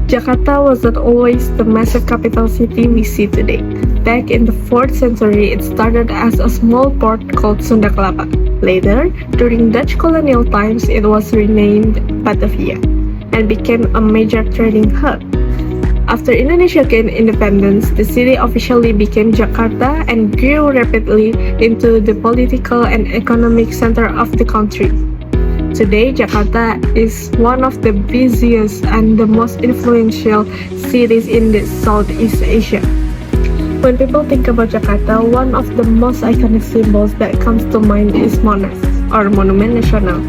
Jakarta was not always the massive capital city we see today. Back in the 4th century, it started as a small port called Sunda Kelapa. Later, during Dutch colonial times, it was renamed Batavia and became a major trading hub. After Indonesia gained independence, the city officially became Jakarta and grew rapidly into the political and economic center of the country. Today, Jakarta is one of the busiest and the most influential cities in the Southeast Asia. When people think about Jakarta, one of the most iconic symbols that comes to mind is Monas, or Monument Nasional.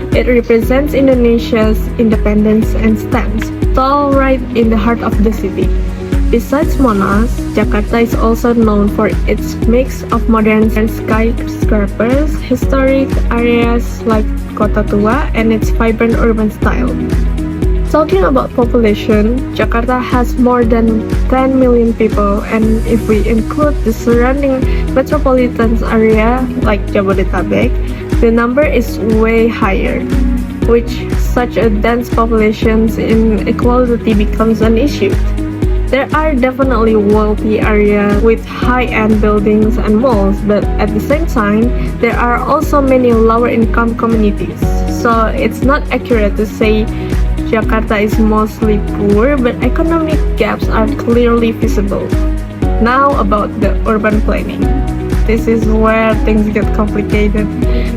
It represents Indonesia's independence and stands tall right in the heart of the city. Besides Monas, Jakarta is also known for its mix of modern skyscrapers, historic areas like Kota Tua, and its vibrant urban style. Talking about population, Jakarta has more than 10 million people, and if we include the surrounding metropolitan area like Jabodetabek, the number is way higher, which such a dense population inequality becomes an issue. There are definitely wealthy areas with high-end buildings and malls, but at the same time, there are also many lower-income communities. So it's not accurate to say Jakarta is mostly poor, but economic gaps are clearly visible. Now about the urban planning. This is where things get complicated.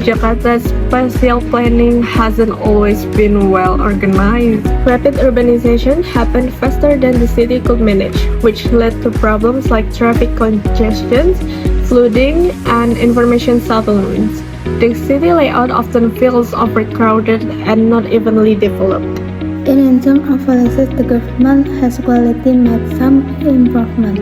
Jakarta's spatial planning hasn't always been well organized. Rapid urbanization happened faster than the city could manage, which led to problems like traffic congestion, flooding, and information settlements. The city layout often feels overcrowded and not evenly developed. In terms of policies, the government has quality made some improvement.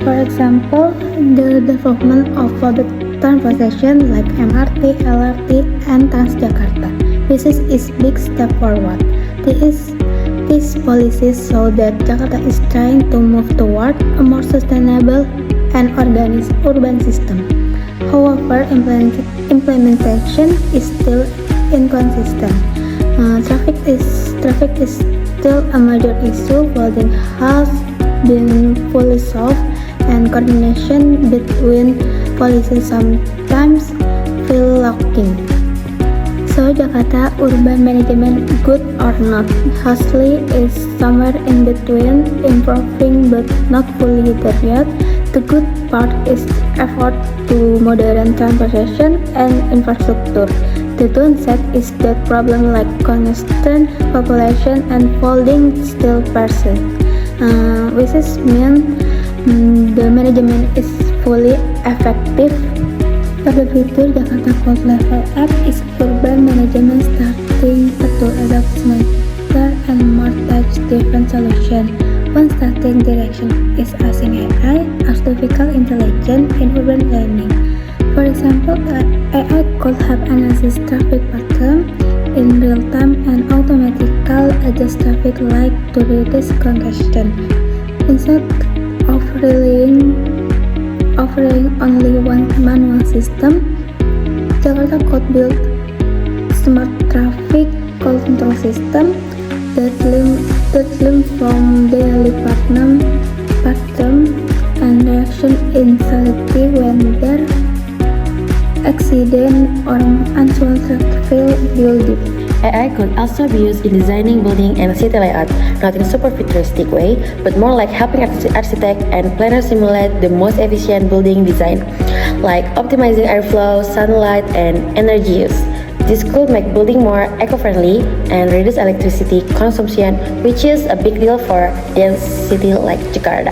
For example, the development of public transportation like MRT, LRT, and Transjakarta. This is a big step forward. These policies show that Jakarta is trying to move toward a more sustainable and organized urban system. However, implementation is still inconsistent. Traffic is still a major issue. Flooding has been fully solved, and coordination between policies sometimes feel lacking. So Jakarta urban management, good or not, Hasley is somewhere in between, improving but not fully there yet. The good part is effort to modern transportation and infrastructure. The downside is that problems like constant population and folding still persist. Which means the management is fully effective. Pada fitur Jakarta could level up its urban management, starting to adopt smarter and more touch-driven solutions. One starting direction is using AI, artificial intelligence, in urban planning. For example, AI could help analyze traffic patterns in real time and automatically adjust traffic light to reduce congestion. Instead of relying only one manual system, Jakarta could build smart traffic control system that learn from daily pattern and reaction instantly when there accident or unusual traffic buildup. AI could also be used in designing building and city layout, not in a super futuristic way, but more like helping architects and planners simulate the most efficient building design, like optimizing airflow, sunlight, and energy use. This could make building more eco-friendly and reduce electricity consumption, which is a big deal for a dense city like Jakarta.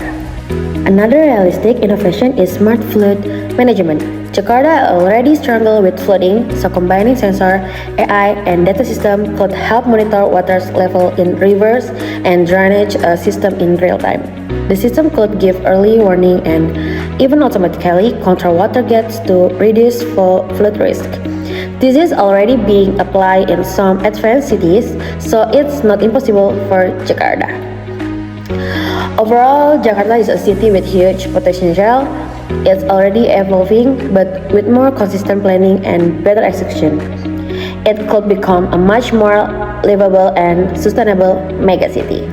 Another realistic innovation is smart flood management. Jakarta already struggles with flooding, so combining sensor, AI, and data system could help monitor water level in rivers and drainage system in real time. The system could give early warning and even automatically control water gates to reduce flood risk. This is already being applied in some advanced cities, so it's not impossible for Jakarta. Overall, Jakarta is a city with huge potential. It's already evolving, but with more consistent planning and better execution, it could become a much more livable and sustainable megacity.